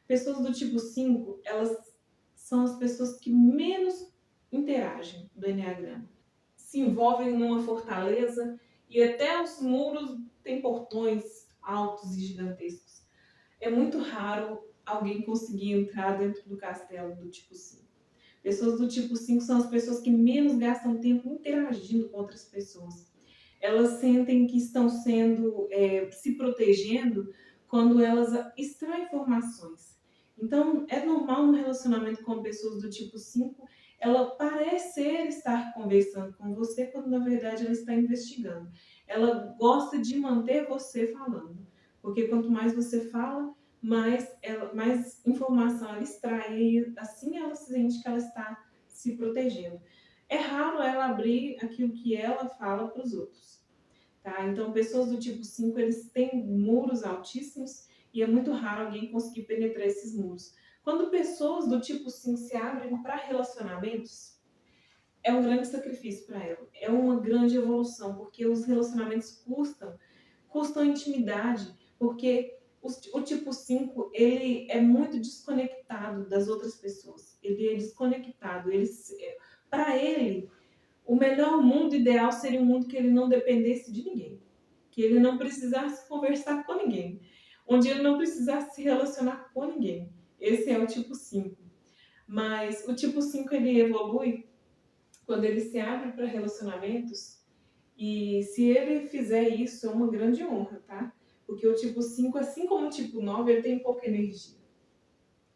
Pessoas do tipo 5 elas são as pessoas que menos interagem do Enneagrama. Se envolvem numa fortaleza e até os muros têm portões altos e gigantescos. É muito raro alguém conseguir entrar dentro do castelo do tipo 5. Pessoas do tipo 5 são as pessoas que menos gastam tempo interagindo com outras pessoas. Elas sentem que estão se protegendo quando elas extraem informações. Então, é normal no relacionamento com pessoas do tipo 5 ela parecer estar conversando com você, quando na verdade ela está investigando. Ela gosta de manter você falando, porque quanto mais você fala, mais informação ela extrai e assim ela sente que ela está se protegendo. É raro ela abrir aquilo que ela fala para os outros, tá? Então, pessoas do tipo 5 eles têm muros altíssimos e é muito raro alguém conseguir penetrar esses muros. Quando pessoas do tipo 5 se abrem para relacionamentos, é um grande sacrifício para ela. É uma grande evolução, porque os relacionamentos custam intimidade, porque o tipo 5 ele é muito desconectado das outras pessoas. Ele é desconectado. Para ele, o melhor mundo ideal seria um mundo que ele não dependesse de ninguém, que ele não precisasse conversar com ninguém, onde ele não precisasse se relacionar com ninguém. Esse é o tipo 5. Mas o tipo 5 ele evolui quando ele se abre para relacionamentos e se ele fizer isso é uma grande honra, tá? Porque o tipo 5, assim como o tipo 9, ele tem pouca energia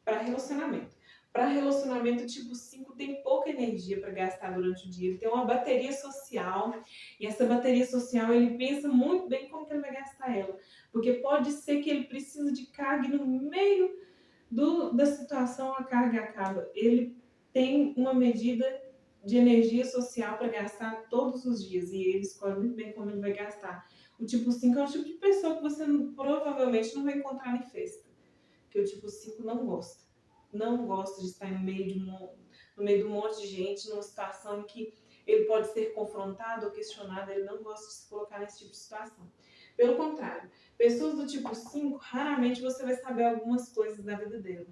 para relacionamento. Para relacionamento, o tipo 5 tem pouca energia para gastar durante o dia. Ele tem uma bateria social e essa bateria social ele pensa muito bem como que ele vai gastar ela. Porque pode ser que ele precise de carga e no meio da situação a carga acaba. Ele tem uma medida de energia social para gastar todos os dias e ele escolhe muito bem como ele vai gastar. O tipo 5 é o tipo de pessoa que você provavelmente não vai encontrar em festa, que o tipo 5 não gosta. Não gosta de estar no meio de um monte de gente, numa situação em que ele pode ser confrontado ou questionado, ele não gosta de se colocar nesse tipo de situação. Pelo contrário, pessoas do tipo 5, raramente você vai saber algumas coisas da vida dela.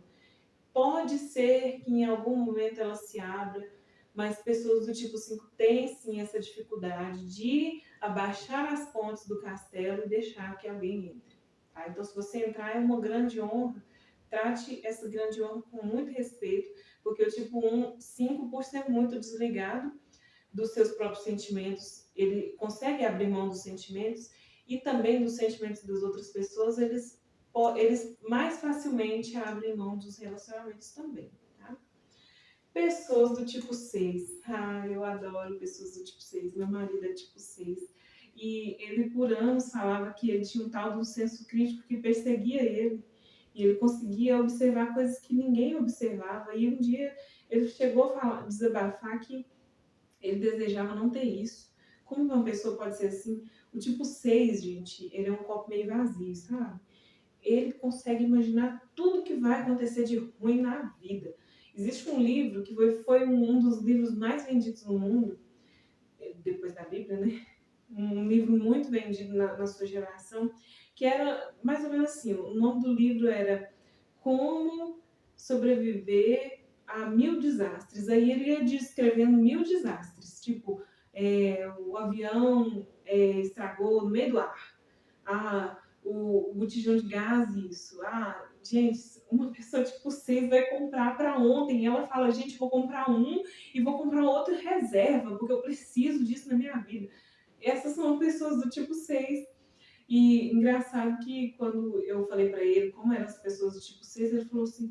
Pode ser que em algum momento ela se abra, mas pessoas do tipo 5 têm sim essa dificuldade de abaixar as pontes do castelo e deixar que alguém entre. Tá? Então, se você entrar, é uma grande honra. Trate essa grande honra com muito respeito, porque o tipo 5, por ser muito desligado dos seus próprios sentimentos, ele consegue abrir mão dos sentimentos e também dos sentimentos das outras pessoas, eles mais facilmente abrem mão dos relacionamentos também, tá? Pessoas do tipo 6. Ah, eu adoro pessoas do tipo 6. Meu marido é tipo 6. E ele por anos falava que ele tinha um tal de um senso crítico que perseguia ele. E ele conseguia observar coisas que ninguém observava. E um dia ele chegou a desabafar que ele desejava não ter isso. Como uma pessoa pode ser assim? O tipo 6, gente, ele é um copo meio vazio, sabe? Ele consegue imaginar tudo que vai acontecer de ruim na vida. Existe um livro que foi um dos livros mais vendidos no mundo, depois da Bíblia, né? Um livro muito vendido na sua geração, que era mais ou menos assim: o nome do livro era Como Sobreviver a Mil Desastres. Aí ele ia descrevendo mil desastres, tipo, o avião estragou no meio do ar. O botijão de gás, isso. Gente, uma pessoa tipo 6 vai comprar para ontem. Ela fala, gente, vou comprar um e vou comprar outro reserva, porque eu preciso disso na minha vida. Essas são pessoas do tipo 6. E engraçado que quando eu falei para ele como eram as pessoas do tipo 6, ele falou assim: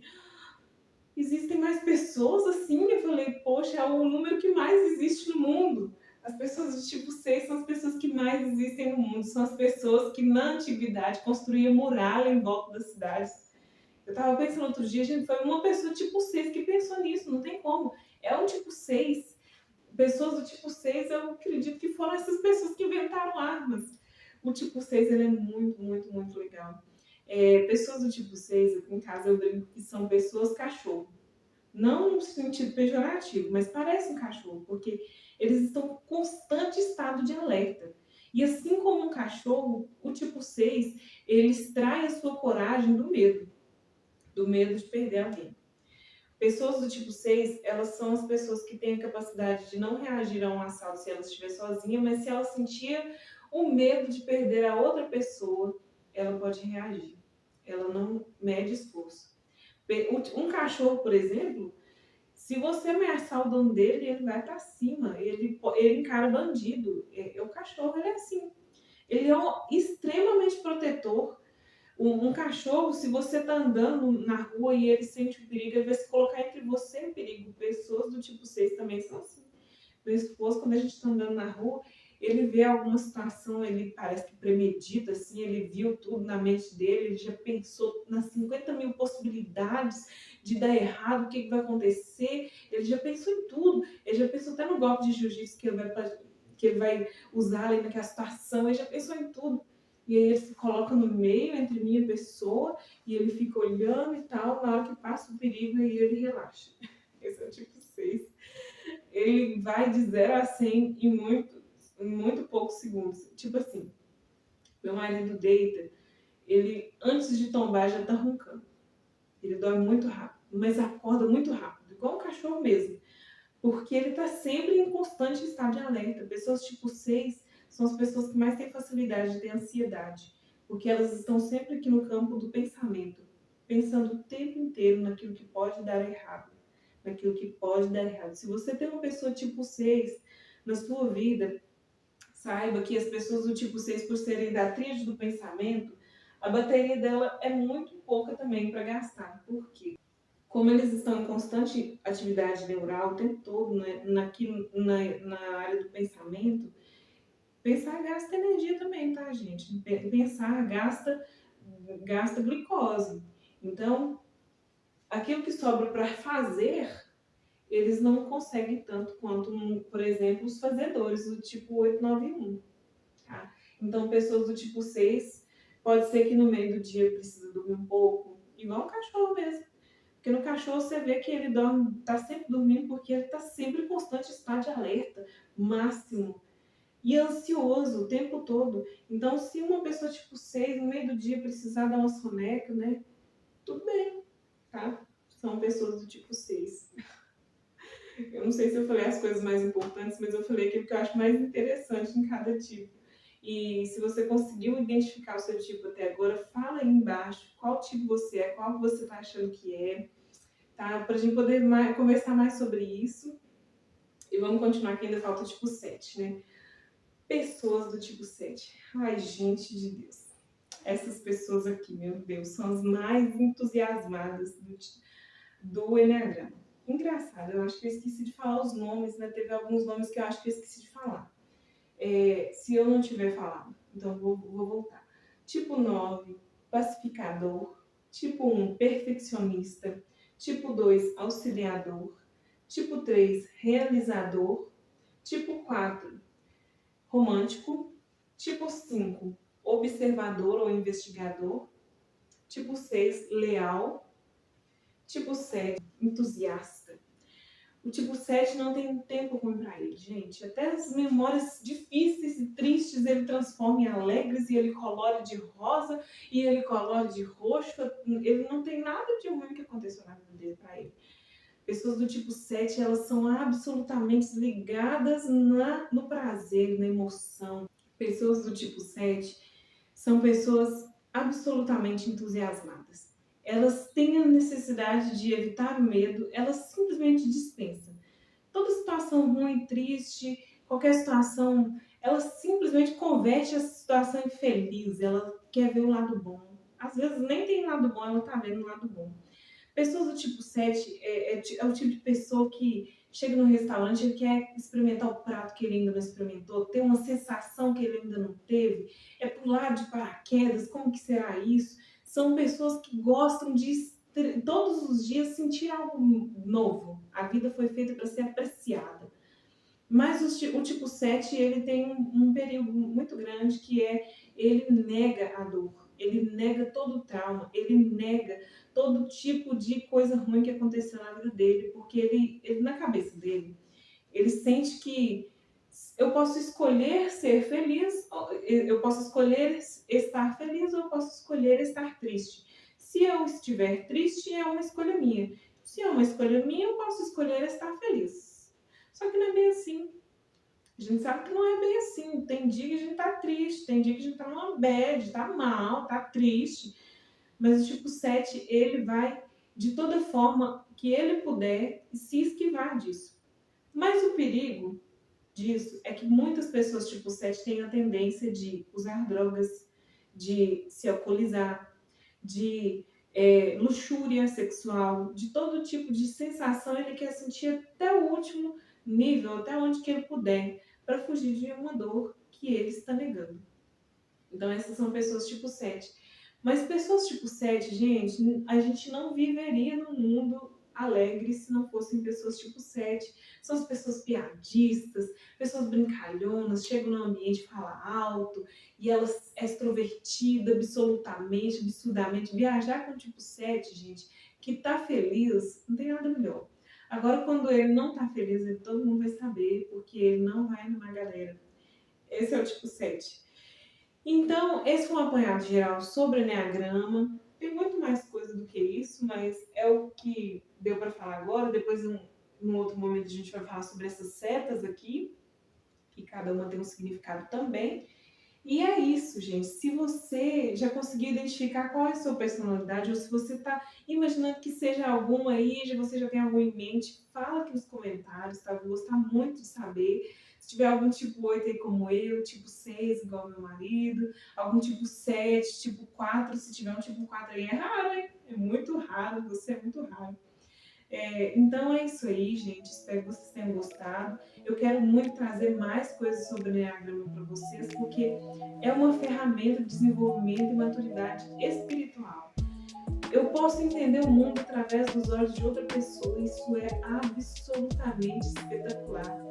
existem mais pessoas assim? Eu falei, poxa, é o número que mais existe no mundo. As pessoas do tipo 6 são as pessoas que mais existem no mundo. São as pessoas que na antiguidade construíam muralha em volta das cidades. Eu estava pensando outro dia, gente, foi uma pessoa tipo 6 que pensou nisso, não tem como. É um tipo 6. Pessoas do tipo 6, eu acredito que foram essas pessoas que inventaram armas. O tipo 6 ele é muito, muito, muito legal. Pessoas do tipo 6, aqui em casa eu brinco que são pessoas cachorro. Não no sentido pejorativo, mas parece um cachorro, porque eles estão em constante estado de alerta. E assim como um cachorro, o tipo 6, ele extrai a sua coragem do medo de perder alguém. Pessoas do tipo 6, elas são as pessoas que têm a capacidade de não reagir a um assalto se ela estiver sozinha, mas se ela sentir o medo de perder a outra pessoa, ela pode reagir. Ela não mede esforço. Um cachorro, por exemplo, se você ameaçar o dono dele, ele vai para cima. Ele encara bandido. O cachorro, ele é assim. Ele é extremamente protetor. Um cachorro, se você está andando na rua e ele sente o perigo, ele vai se colocar entre você e o perigo. Pessoas do tipo 6 também são assim. Meu esposo, quando a gente está andando na rua, ele vê alguma situação, ele parece que premedita, assim, ele viu tudo na mente dele, ele já pensou nas 50 mil possibilidades de dar errado, o que, que vai acontecer, ele já pensou em tudo, ele já pensou até no golpe de jiu-jitsu que ele vai usar ali naquela situação, ele já pensou em tudo. E aí ele se coloca no meio entre mim e a pessoa, e ele fica olhando e tal, na hora que passa o perigo, aí ele relaxa. Esse é o tipo 6. Ele vai de 0 a 100 em muito poucos segundos. Tipo assim, meu marido deita, ele antes de tombar já tá roncando. Ele dorme muito rápido, mas acorda muito rápido, igual um cachorro mesmo. Porque ele tá sempre em constante estado de alerta. Pessoas tipo 6 são as pessoas que mais têm facilidade de ter ansiedade. Porque elas estão sempre aqui no campo do pensamento, pensando o tempo inteiro naquilo que pode dar errado, naquilo que pode dar errado. Se você tem uma pessoa tipo 6 na sua vida, saiba que as pessoas do tipo 6, por serem da tríade do pensamento, a bateria dela é muito pouca também para gastar. Por quê? Como eles estão em constante atividade neural o tempo todo, né, na área do pensamento, pensar gasta energia também, tá, gente? Pensar gasta glicose. Então, aquilo que sobra para fazer, eles não conseguem tanto quanto, por exemplo, os fazedores do tipo 891. Tá? Então, pessoas do tipo 6, pode ser que no meio do dia precisa dormir um pouco, igual o cachorro mesmo. Porque no cachorro você vê que ele dorme, tá sempre dormindo porque ele tá sempre em constante estado de alerta, máximo, e ansioso o tempo todo. Então, se uma pessoa tipo 6 no meio do dia precisar dar uma soneca, né? Tudo bem, tá? São pessoas do tipo 6. Eu não sei se eu falei as coisas mais importantes, mas eu falei aquilo que eu acho mais interessante em cada tipo. E se você conseguiu identificar o seu tipo até agora, fala aí embaixo qual tipo você é, qual você está achando que é, tá? Para a gente poder conversar mais sobre isso. E vamos continuar que ainda falta o tipo 7, né? Pessoas do tipo 7. Ai, gente de Deus. Essas pessoas aqui, meu Deus, são as mais entusiasmadas do Enneagrama. Engraçado, eu acho que eu esqueci de falar os nomes, né? Teve alguns nomes que eu acho que eu esqueci de falar. Se eu não tiver falado, então vou voltar. Tipo 9, pacificador. Tipo 1, perfeccionista. Tipo 2, auxiliador. Tipo 3, realizador. Tipo 4, romântico. Tipo 5, observador ou investigador. Tipo 6, leal. Tipo 7, entusiasta. O tipo 7 não tem tempo ruim para ele, gente. Até as memórias difíceis e tristes ele transforma em alegres e ele colore de rosa e ele colore de roxo. Ele não tem nada de ruim que aconteceu na vida dele para ele. Pessoas do tipo 7, elas são absolutamente ligadas no prazer, na emoção. Pessoas do tipo 7 são pessoas absolutamente entusiasmadas. Elas têm a necessidade de evitar o medo, elas simplesmente dispensam. Toda situação ruim, triste, qualquer situação, ela simplesmente converte essa situação em feliz, ela quer ver o lado bom. Às vezes nem tem lado bom, ela tá vendo o lado bom. Pessoas do tipo 7 é o tipo de pessoa que chega no restaurante, ele quer experimentar o prato que ele ainda não experimentou, ter uma sensação que ele ainda não teve, é pular de paraquedas, como que será isso? São pessoas que gostam de todos os dias sentir algo novo. A vida foi feita para ser apreciada. Mas o tipo 7 ele tem um período muito grande que é ele nega a dor, ele nega todo o trauma, ele nega todo tipo de coisa ruim que aconteceu na vida dele, porque ele na cabeça dele, ele sente que eu posso escolher ser feliz, eu posso escolher estar feliz ou eu posso escolher estar triste. Se eu estiver triste, é uma escolha minha. Se é uma escolha minha, eu posso escolher estar feliz. Só que não é bem assim. A gente sabe que não é bem assim. Tem dia que a gente tá triste, tem dia que a gente tá numa bad, tá mal, tá triste. Mas o tipo 7 ele vai de toda forma que ele puder se esquivar disso. Mas o perigo disso é que muitas pessoas tipo 7 têm a tendência de usar drogas, de se alcoolizar, de luxúria sexual, de todo tipo de sensação ele quer sentir até o último nível, até onde que ele puder. para fugir de uma dor que ele está negando. Então, essas são pessoas tipo 7. Mas pessoas tipo 7, gente, a gente não viveria num mundo alegre se não fossem pessoas tipo 7. São as pessoas piadistas, pessoas brincalhonas, chegam no ambiente, fala alto, e elas é extrovertida absolutamente, absurdamente. Viajar com tipo 7, gente, que tá feliz, não tem nada melhor. Agora, quando ele não tá feliz, todo mundo vai saber, porque ele não vai numa galera. Esse é o tipo 7. Então, esse foi um apanhado geral sobre Enneagrama. Tem muito mais coisa do que isso, mas é o que deu para falar agora. Depois, em outro momento, a gente vai falar sobre essas setas aqui, que cada uma tem um significado também. E é isso, gente. Se você já conseguiu identificar qual é a sua personalidade, ou se você está imaginando que seja alguma aí, já você já tem algum em mente, fala aqui nos comentários, tá? Eu vou gostar muito de saber. Se tiver algum tipo 8 aí como eu, tipo 6 igual meu marido, algum tipo 7, tipo 4, se tiver um tipo 4 aí é raro, hein? É muito raro, você é muito raro. Então é isso aí, gente. Espero que vocês tenham gostado. Eu quero muito trazer mais coisas sobre o Enneagrama para vocês, porque é uma ferramenta de desenvolvimento e maturidade espiritual. Eu posso entender o mundo através dos olhos de outra pessoa, e isso é absolutamente espetacular.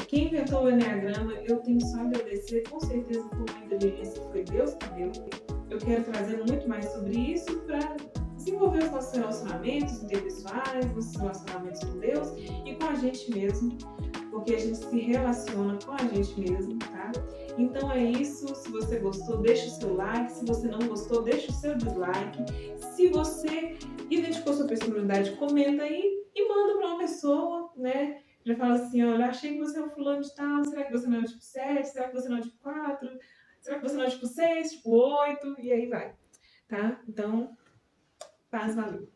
Quem inventou o Enneagrama, eu tenho só a agradecer, com certeza foi uma inteligência que foi Deus que deu. Eu quero trazer muito mais sobre isso para desenvolver os nossos relacionamentos interpessoais, nossos relacionamentos com Deus e com a gente mesmo, porque a gente se relaciona com a gente mesmo, tá? Então é isso. Se você gostou, deixa o seu like. Se você não gostou, deixa o seu dislike. Se você identificou sua personalidade, comenta aí e manda para uma pessoa, né? Já fala assim, olha, achei que você é um fulano de tal, será que você não é o tipo 7? Será que você não é o tipo 4? Será que você não é o tipo 6, tipo 8? E aí vai, tá? Então, paz, valeu.